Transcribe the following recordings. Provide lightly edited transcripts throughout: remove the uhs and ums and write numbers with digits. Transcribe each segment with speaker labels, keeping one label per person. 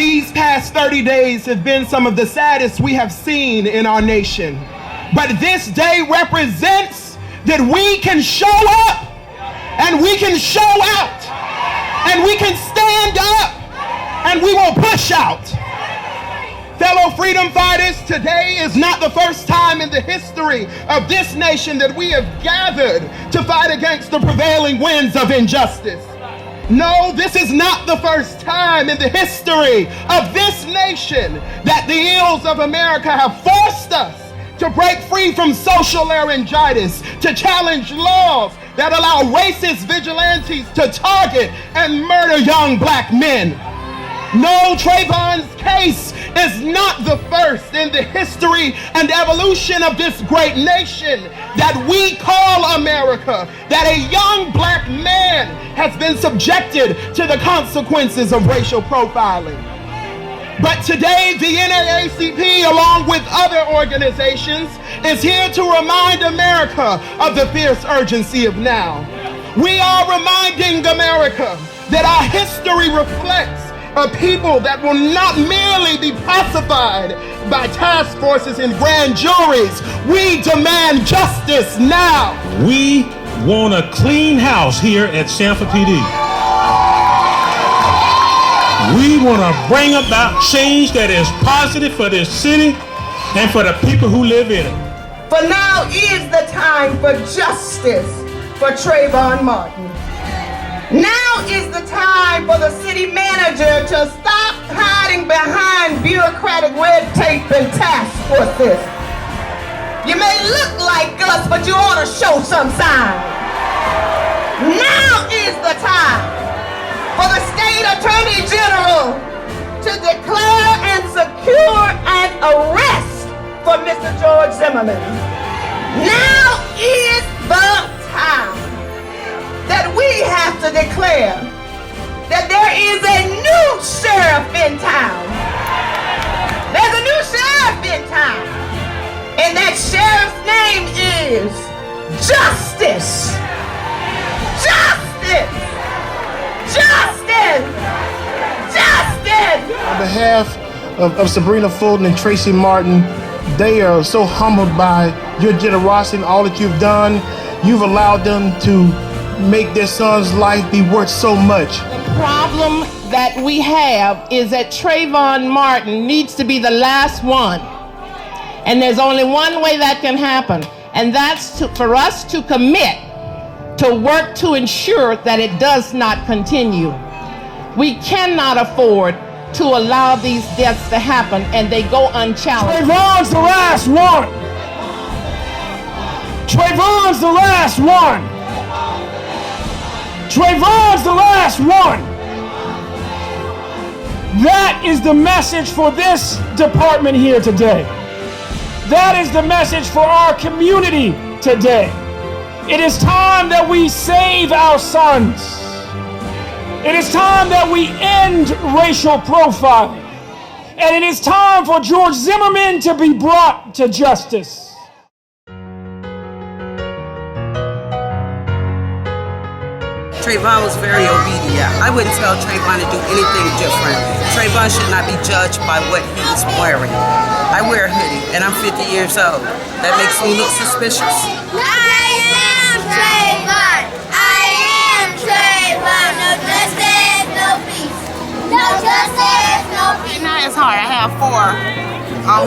Speaker 1: These past 30 days have been some of the saddest we have seen in our nation. But this day represents that we can show up and we can show out and we can stand up and we will push out. Fellow freedom fighters, today is not the first time in the history of this nation that we have gathered to fight against the prevailing winds of injustice. No, this is not the first time in the history of this nation that the ills of America have forced us to break free from social laryngitis, to challenge laws that allow racist vigilantes to target and murder young black men. No, Trayvon's case is not the first in the history and evolution of this great nation that we call America, that a young black man has been subjected to the consequences of racial profiling. But today, the NAACP, along with other organizations, is here to remind America of the fierce urgency of now. We are reminding America that our history reflects a people that will not merely be pacified by task forces and grand juries. We demand justice now.
Speaker 2: We want a clean house here at Sanford PD. We want to bring about change that is positive for this city and for the people who live in it.
Speaker 3: For now is the time for justice for Trayvon Martin. Now is the time for the city manager to stop hiding behind bureaucratic red tape and task forces. You may look like us, but you ought to show some sign. Now is the time for the state attorney general to declare and secure an arrest for Mr. George Zimmerman. Now is the time that we have to declare that there is a new sheriff in town. There's a new sheriff in town. And that sheriff's name is Justice. Justice! Justice! Justice!
Speaker 4: On behalf of Sabrina Fulton and Tracy Martin, they are so humbled by your generosity and all that you've done. You've allowed them to make their son's life be worth so much.
Speaker 3: The problem that we have is that Trayvon Martin needs to be the last one. And there's only one way that can happen, and that's for us to commit to work to ensure that it does not continue. We cannot afford to allow these deaths to happen and they go unchallenged.
Speaker 5: Trayvon's the last one. Trayvon's the last one. Trayvon's the last one. That is the message for this department here today. That is the message for our community today. It is time that we save our sons. It is time that we end racial profiling. And it is time for George Zimmerman to be brought to justice.
Speaker 6: Trayvon was very obedient. I wouldn't tell Trayvon to do anything different. Trayvon should not be judged by what he was wearing. I wear a hoodie and I'm 50 years old. That makes me look suspicious.
Speaker 7: I am Trayvon. I am Trayvon. No justice, no peace. No justice, no peace.
Speaker 8: Now it's hard. I have 4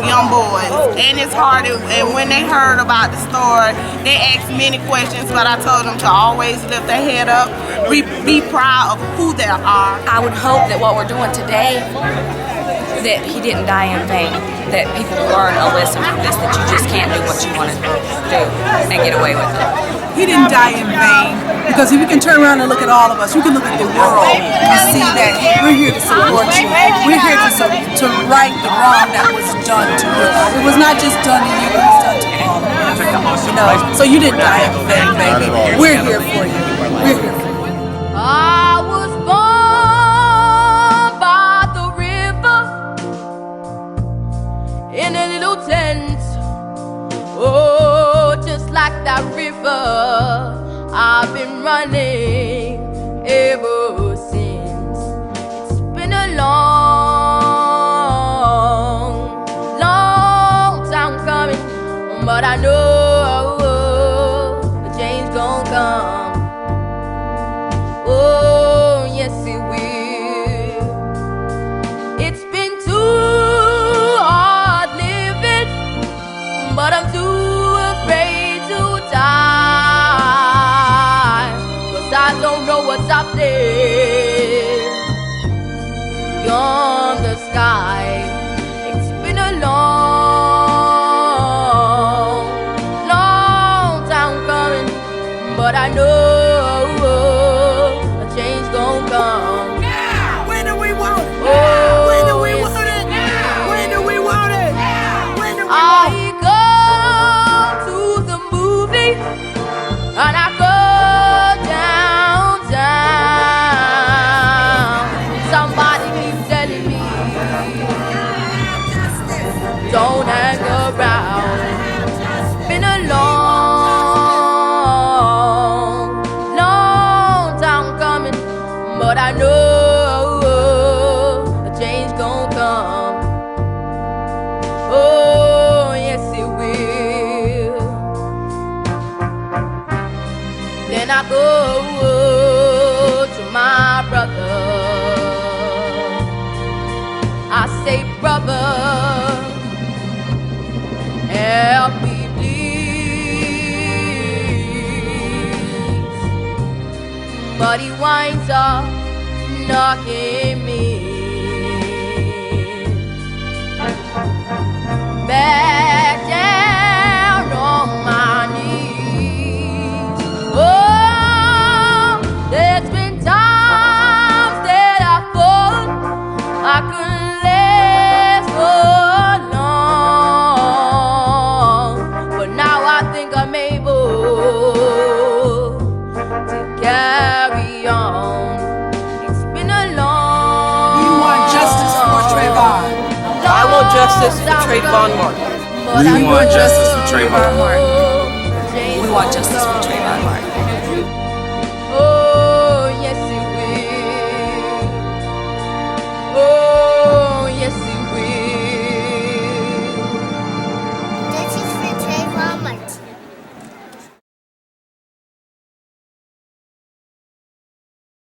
Speaker 8: young boys, and it's hard. And when they heard about the story, they asked many questions, but I told them to always lift their head up, be proud of who they are.
Speaker 9: I would hope that what we're doing today, that he didn't die in vain, that people learn a lesson from this, that you just can't do what you want to do and get away with it.
Speaker 10: He didn't die in vain, because if you can turn around and look at all of us, you can look at the world and see that we're here to support you. We're here to right the wrong that was done to you. It was not just done to you, it was done to all of us. You know, so you didn't die in vain, baby. We're here for you. We're here for you.
Speaker 7: I was born by the river in a little tent. Oh, just like that river, I've been running ever since. It's been a long up there beyond the sky. It's been a long, long time coming, but I know a change gon' come.
Speaker 10: Now! When do we want it?
Speaker 7: Oh,
Speaker 10: When do we want it? When do we want it? When do we want
Speaker 7: I
Speaker 10: it?
Speaker 7: go to the movie and I go downtown. Somebody keeps telling me don't hang around. It's been a long, long time coming, but I know a change gon' come. Oh, yes it will. Then I go to my brother. I say, brother, help me please. But he winds up knocking me back down on my knees. Oh, there's been times that I thought I couldn't last for long, but now I think I'm able to carry on. It's been a long.
Speaker 10: You want justice for Trayvon.
Speaker 6: I want justice for Trayvon Martin.
Speaker 9: We want justice for Trayvon Martin. We want justice for Trayvon Martin.